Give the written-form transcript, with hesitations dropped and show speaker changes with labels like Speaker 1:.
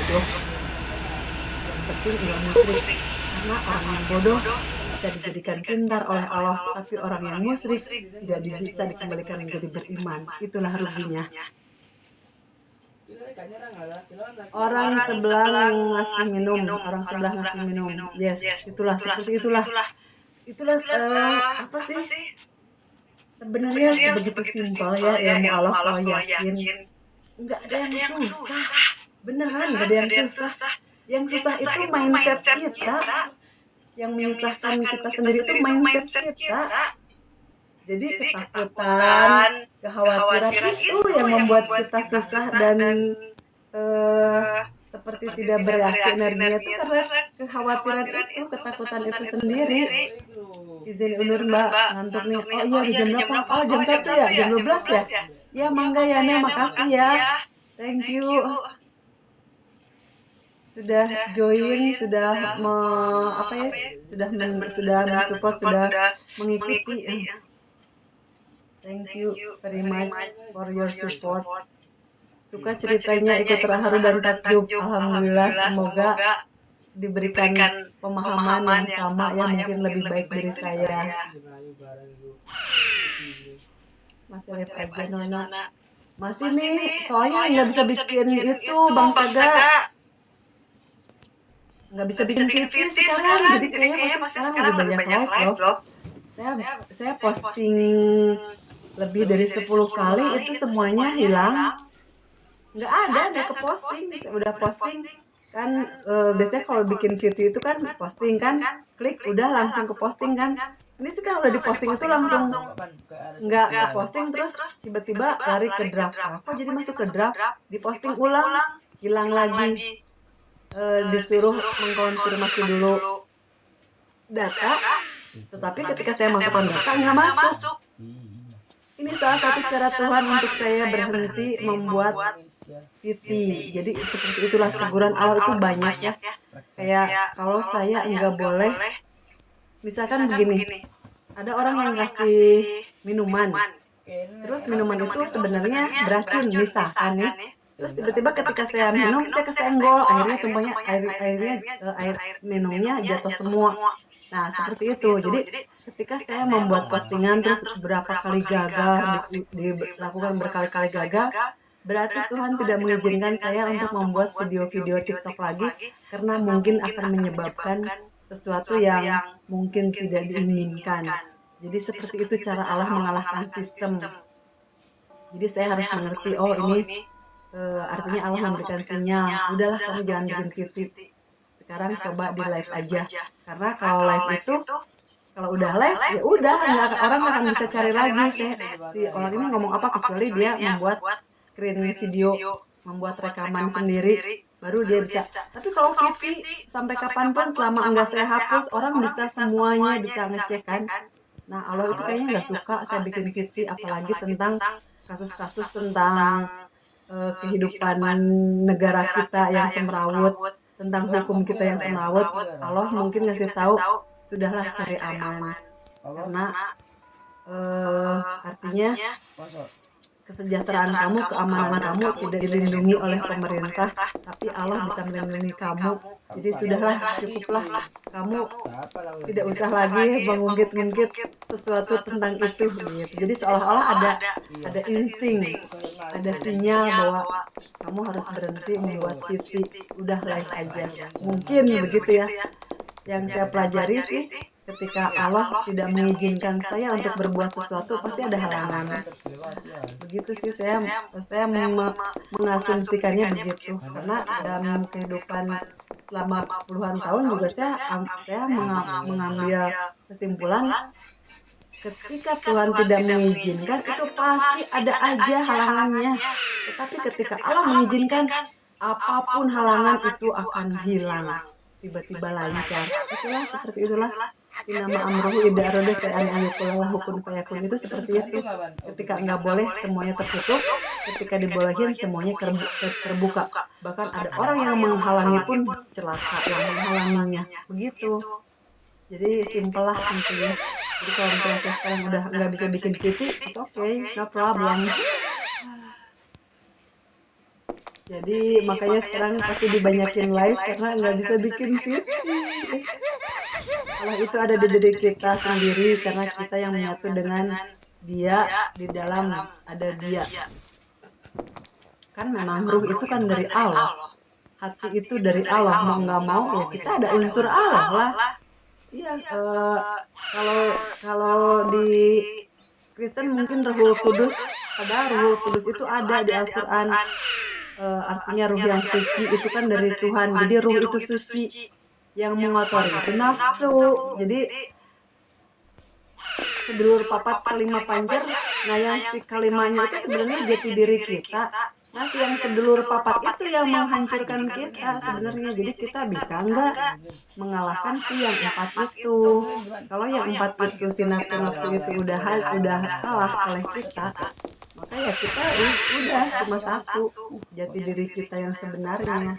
Speaker 1: bodoh. Yang penting nggak musyrik, karena orang yang bodoh bisa dijadikan pintar oleh Allah, tapi orang yang musyrik tidak bisa dikembalikan menjadi beriman. Itulah ruginya. Orang sebelah ngasih minum, orang sebelah ngasih minum. Yes, itulah seperti itulah. Itulah apa sih? Sebenarnya sebegitu simpel ya ilmu Allah kalau yakin. Nggak ada yang susah. Beneran nggak ada yang susah. Yang susah itu mindset kita. Yang menyusahkan kita sendiri itu mindset kita. Jadi ketakutan, kekhawatiran itu yang membuat kita susah dan seperti tidak bereaksi energinya itu karena kekhawatiran itu, ketakutan itu sendiri. Izin undur Mbak, ngantuk nih. Oh iya, di jam berapa? Oh jam 1 ya? Jam 12 ya? Ya mangga ya Nek, makasih ya. Thank you. Sudah join, sudah apa ya? Sudah mensupport, sudah mengikuti. Thank you very much for your support. Suka ceritanya, ikut terharu dan takjub. Alhamdulillah, semoga diberikan pemahaman yang sama ya, mungkin lebih baik dari saya. Masih live aja Nona. Masih nih, soalnya nggak bisa bikin itu Bang Saga. Nggak bisa bikin VT sekarang, jadi kayaknya pasti sekarang lebih banyak live loh. Saya posting lebih dari 10 kali, itu semuanya hilang. Nggak keposting. Udah posting kan, biasanya kalau bikin video itu kan posting kan, klik udah langsung ke posting kan. Ini sih kan udah diposting itu langsung nggak ke posting, terus tiba-tiba lari ke draft. Kok jadi masuk ke draft, diposting ulang, hilang lagi. Disuruh mengkonfirmasi dulu data, tetapi ketika saya masukkan data nggak masuk. Ini salah satu cara Tuhan untuk saya berhenti membuat PT. Jadi seperti itulah, teguran Allah itu banyak ya. Kayak kalau saya nggak boleh, misalkan begini, ada orang yang ngasih minuman, terus minuman itu sebenarnya beracun misalkan nih. Terus tiba-tiba ketika saya minum, saya kesenggol, akhirnya tumpahnya air minumnya jatuh semua. Nah, seperti itu. Jadi ketika saya membuat postingan terus berapa kali gagal, dilakukan berkali-kali gagal, berarti Tuhan tidak mengizinkan saya untuk membuat video-video TikTok lagi karena mungkin akan menyebabkan sesuatu yang mungkin tidak diinginkan. Jadi seperti itu cara Allah mengalahkan sistem. Jadi saya harus mengerti, oh ini artinya Allah memberikan sinyal, udahlah kamu jangan bikin kritik. Sekarang coba di live aja. Karena kalau live itu, kalau udah live ya udah, orang nggak akan bisa cari lagi si orang ini ngomong apa, kecuali dia membuat screen video, membuat rekaman sendiri, baru dia bisa. Tapi kalau VT sampai kapanpun selama enggak saya hapus, orang bisa semuanya bisa ngecek kan. Nah Allah itu kayaknya nggak suka saya bikin VT, apalagi tentang kasus-kasus tentang kehidupan negara kita yang semrawut, tentang hukum kita yang semrawut. Allah mungkin ngasih tahu, sudahlah cari aman, karena artinya kesejahteraan kamu, keamanan kamu tidak dilindungi oleh pemerintah, tapi Allah bisa melindungi kamu. Jadi sudahlah, cukuplah, kamu tidak usah lagi mengungkit-ungkit sesuatu tentang itu gitu. Jadi seolah-olah ada insting, ada sinyal bahwa kamu harus berhenti membuat VT, udah live aja. Mungkin begitu ya. Yang saya pelajari sih, ketika Allah tidak mengizinkan saya untuk berbuat sesuatu, pasti ada halangan. Begitu sih, saya mengasumsikannya begitu. Karena dalam kehidupan selama puluhan tahun juga saya mengambil kesimpulan, ketika Tuhan tidak mengizinkan, itu pasti ada aja halangannya. Tetapi ketika Allah mengizinkan, apapun halangan itu akan hilang, tiba-tiba lancar. Itulah, seperti itulah. Inama amruhu idza arada syai'an ayyaqula lahu kun fayakun. Itu seperti itu. Ketika nggak boleh, semuanya tertutup. Ketika dibolehin, semuanya terbuka. Bahkan ada orang yang menghalangi pun celaka yang menghalanginya. Begitu. Jadi simpel lah intinya. Jadi kalau misalnya saya sekarang udah nggak bisa bikin VT, it's okay, no problem. Jadi makanya sekarang pasti dibanyakin live karena nggak bisa bikin feed. Kalau itu ada di diri kita sendiri karena kita yang menyatu dengan dia, di dalam ada dia. Kan memang ruh itu kan dari Allah, hati itu dari Allah, mau nggak mau ya kita ada unsur Allah lah. Iya, kalau kalau di Kristen mungkin Ruhul Kudus, padahal Ruhul Kudus itu ada di Al-Quran. Artinya ruh yang suci itu kan dari Tuhan. Jadi ruh itu suci, yang mengotori itu nafsu. Jadi sedulur papat kelima pancer. Nah yang si kelimanya itu sebenarnya jati diri kita. Nah yang sedulur papat itu yang menghancurkan kita sebenarnya. Jadi kita bisa nggak mengalahkan si yang empat itu? Kalau yang empat itu si nafsu itu udah kalah oleh kita, maka ya kita udah cuma satu jati diri kita yang sebenarnya.